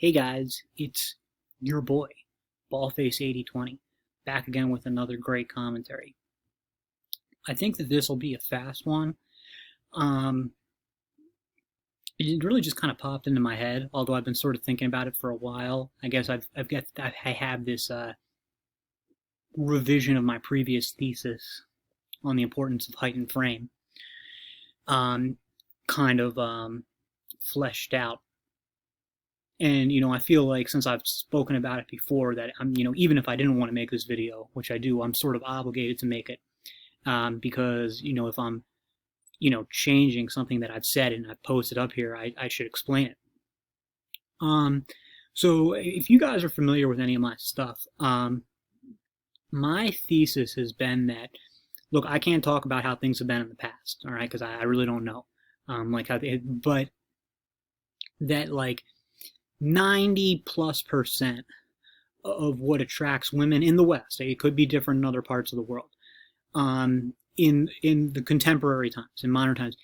Hey guys, it's your boy, Ballface8020, back again with another great commentary. I think that this will be a fast one. Um, it really just kind of popped into my head, although I've been sort of thinking about it for a while. I guess I have this revision of my previous thesis on the importance of height and frame, um, kind of fleshed out. And, I feel like since I've spoken about it before that even if I didn't want to make this video, which I do, I'm sort of obligated to make it. Because, if I'm, changing something that I've said and I've posted up here, I should explain it. So if you guys are familiar with any of my stuff, my thesis has been that, look, I can't talk about how things have been in the past, all right, because I really don't know. But that, like, 90+% of what attracts women in the West, it could be different in other parts of the world, in the contemporary times, in modern times,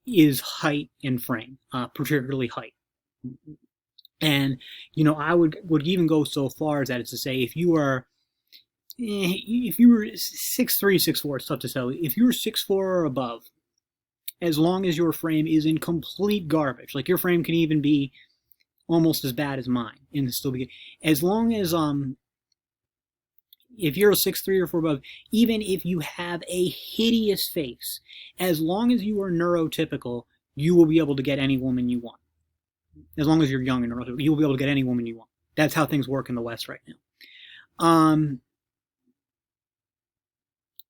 is height and frame, particularly height. And I would even go so far as that is to say, if you were 6'3", 6'4", it's tough to tell. If you're 6'4" or above, as long as your frame is in complete garbage, like your frame can even be almost as bad as mine and still be, as long as if you're a 6'3" or 4 above, even if you have a hideous face, as long as you are neurotypical, you will be able to get any woman you want. As long as you're young and neurotypical, you will be able to get any woman you want. That's how things work in the West right now.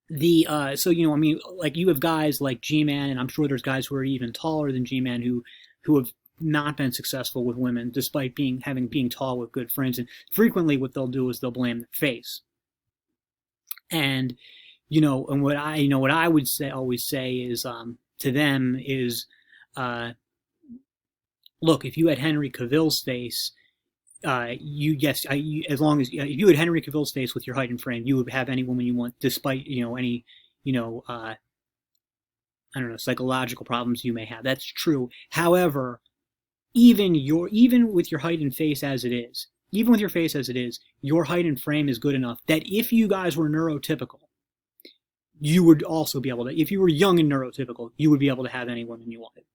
Like, you have guys like G-Man, and I'm sure there's guys who are even taller than G-Man who have not been successful with women, despite being tall with good friends. And frequently, what they'll do is they'll blame their face. And what I would always say is to them is, look, if you had Henry Cavill's face, as long as if you had Henry Cavill's face with your height and frame, you would have any woman you want, despite any I don't know, psychological problems you may have. That's true. However, even with your height and face as it is, even with your face as it is, your height and frame is good enough that if you guys were neurotypical, you would also be able to, if you were young and neurotypical, you would be able to have any woman you wanted.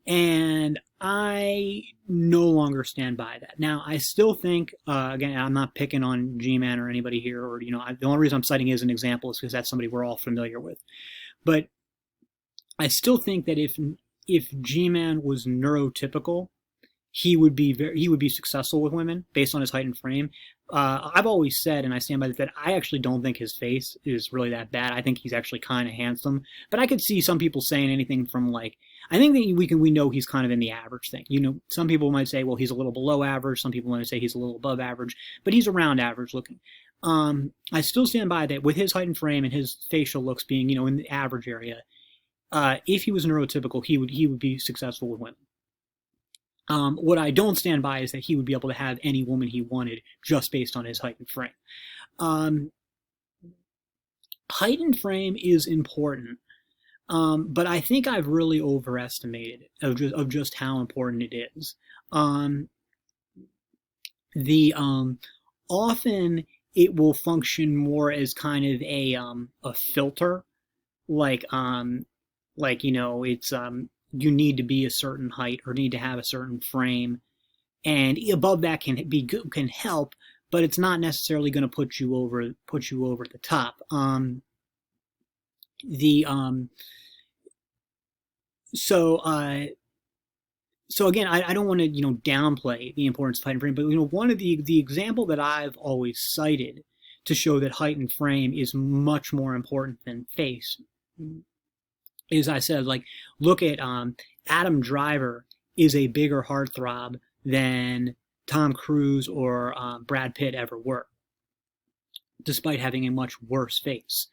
And I no longer stand by that. Now, I still think, again, I'm not picking on G-Man or anybody here, or, the only reason I'm citing it as an example is because that's somebody we're all familiar with. But I still think that if G-Man was neurotypical, he would be successful with women based on his height and frame. I've always said, and I stand by that, I actually don't think his face is really that bad. I think he's actually kind of handsome. But I could see some people saying anything from, like, I think that we know he's kind of in the average thing. Some people might say, well, he's a little below average. Some people might say he's a little above average, but he's around average looking. I still stand by that with his height and frame and his facial looks being, in the average area. If he was neurotypical, he would be successful with women. What I don't stand by is that he would be able to have any woman he wanted just based on his height and frame. Height and frame is important, but I think I've really overestimated it of just how important it is. Often it will function more as kind of a filter, like it's you need to be a certain height or need to have a certain frame, and above that can help, but it's not necessarily going to put you over the top. So again, I don't want to downplay the importance of height and frame, but one of the example that I've always cited to show that height and frame is much more important than face is, I said, like, look at Adam Driver is a bigger heartthrob than Tom Cruise or Brad Pitt ever were, despite having a much worse face.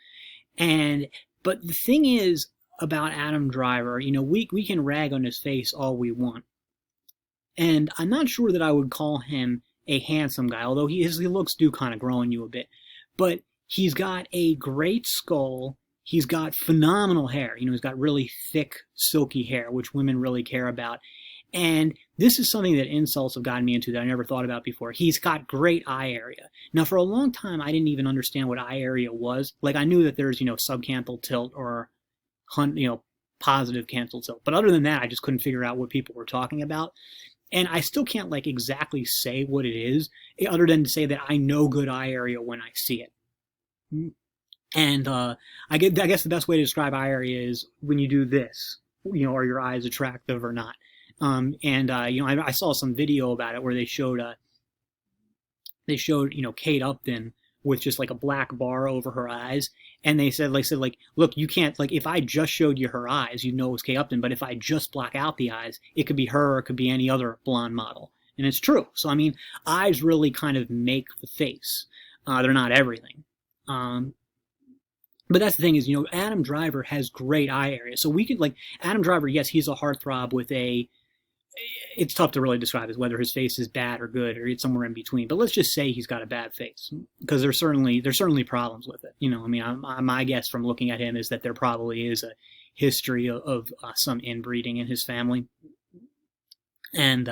But the thing is about Adam Driver, we can rag on his face all we want, and I'm not sure that I would call him a handsome guy, although his looks do kind of grow on you a bit. But he's got a great skull. He's got phenomenal hair. He's got really thick, silky hair, which women really care about. And this is something that insults have gotten me into that I never thought about before. He's got great eye area. Now, for a long time, I didn't even understand what eye area was. Like, I knew that there's, subcanthal tilt or, positive canthal tilt. But other than that, I just couldn't figure out what people were talking about. And I still can't, like, exactly say what it is, other than to say that I know good eye area when I see it. And I guess the best way to describe eye area is when you do this, are your eyes attractive or not? I saw some video about it where they showed Kate Upton with just like a black bar over her eyes, and they said look, you can't, like, if I just showed you her eyes, you'd know it was Kate Upton, but if I just black out the eyes, it could be her or it could be any other blonde model, and it's true. So I mean, eyes really kind of make the face. They're not everything. But that's the thing is, Adam Driver has great eye area. So we could, like, Adam Driver, yes, he's a heartthrob with it's tough to really describe as whether his face is bad or good or it's somewhere in between. But let's just say he's got a bad face, because there's certainly problems with it. I mean, my guess from looking at him is that there probably is a history of some inbreeding in his family. And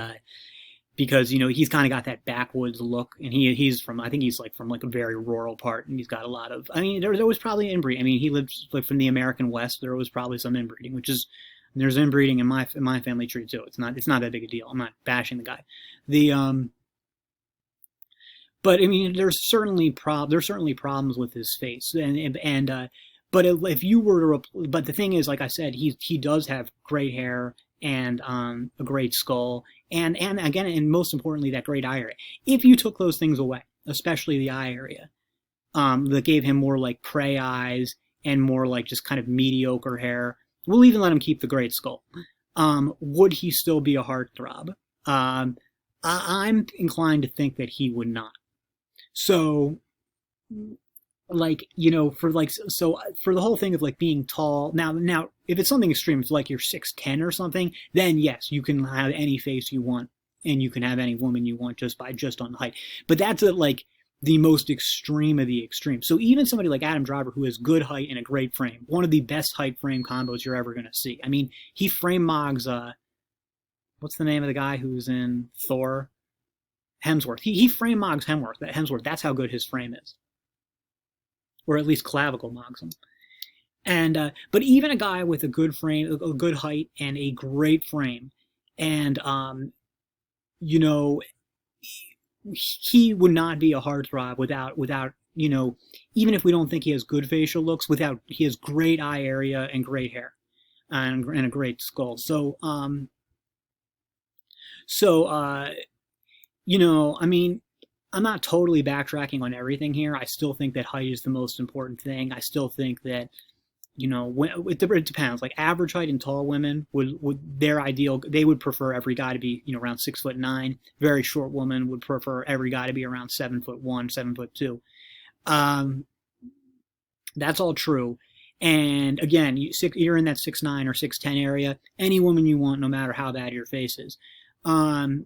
because he's kind of got that backwoods look, and he's from, I think he's like from like a very rural part, and he's got a lot of, I mean, there was probably inbreeding. I mean, he lived like from the American West. There was probably some inbreeding, which is, there's inbreeding in my family tree too. It's not that big a deal. I'm not bashing the guy. But I mean, there's certainly problems with his face, but if you were to, but the thing is, like I said, he does have great hair and a great skull, and again, and most importantly, that great eye area. If you took those things away, especially the eye area, that gave him more like prey eyes and more like just kind of mediocre hair, we'll even let him keep the great skull. Would he still be a heartthrob? I'm inclined to think that he would not. So, like, for the whole thing of like being tall, now if it's something extreme, it's like you're 6'10" or something, then yes, you can have any face you want and you can have any woman you want just on height. But that's like the most extreme of the extreme. So even somebody like Adam Driver, who has good height and a great frame, one of the best height frame combos you're ever going to see. I mean, he frame mogs, what's the name of the guy who's in Thor? Hemsworth. He frame mogs Hemsworth. That's how good his frame is. Or at least clavicle mogs him. And but even a guy with a good frame, a good height, and a great frame, and he would not be a heartthrob without even if we don't think he has good facial looks, he has great eye area and great hair, and a great skull. So I mean, I'm not totally backtracking on everything here. I still think that height is the most important thing. I still think that, it depends. Like average height and tall women would their ideal, they would prefer every guy to be, around 6'9". Very short woman would prefer every guy to be around 7'1", 7'2". That's all true. And again, you're in that 6'9" or 6'10" area. Any woman you want, no matter how bad your face is. But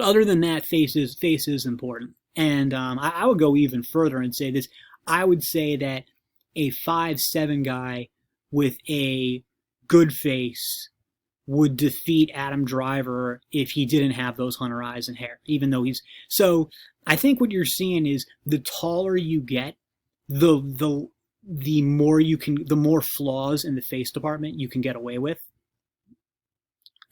other than that, face is important. And I would go even further and say this. I would say that a 5'7" guy with a good face would defeat Adam Driver if he didn't have those hunter eyes and hair, even though he's... So I think what you're seeing is the taller you get, the more flaws in the face department you can get away with.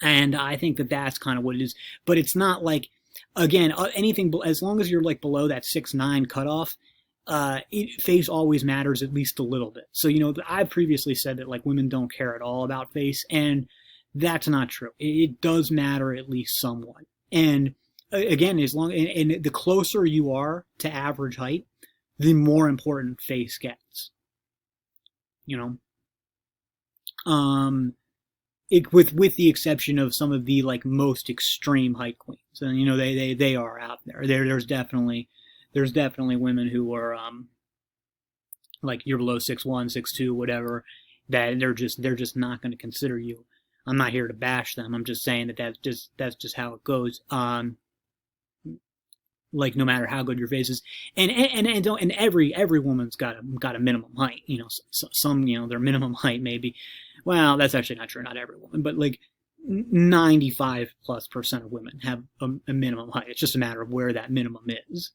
And I think that that's kind of what it is. But it's not like, again, anything, as long as you're like below that 6'9" cutoff, face always matters at least a little bit. So, I've previously said that like women don't care at all about face, and that's not true. It does matter at least somewhat. And again, and the closer you are to average height, the more important face gets. With the exception of some of the like most extreme height queens, and they are out there. There's definitely women who are like you're below 6'1", 6'2", whatever, that they're just not going to consider you. I'm not here to bash them. I'm just saying that's just how it goes. Like no matter how good your face is, and every woman's got a minimum height. Some their minimum height maybe. Well, that's actually not true. Not every woman, but like 95+% of women have a minimum height. It's just a matter of where that minimum is.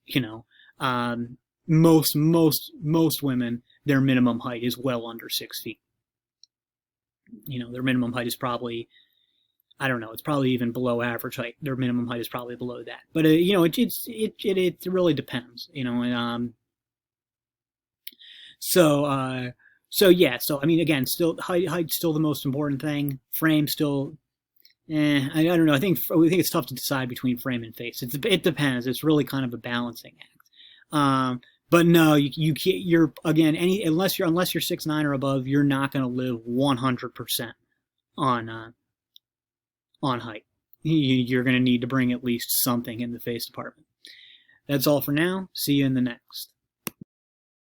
Most women, their minimum height is well under 6 feet. Their minimum height is probably, I don't know, it's probably even below average height. Their minimum height is probably below that. But it really depends. So yeah. So I mean, again, still height's still the most important thing. Frame still. I don't know. I think it's tough to decide between frame and face. It depends. It's really kind of a balancing act. But no, you can't. You're again unless you're 6'9" or above, you're not going to live 100% on height. You're going to need to bring at least something in the face department. That's all for now. See you in the next.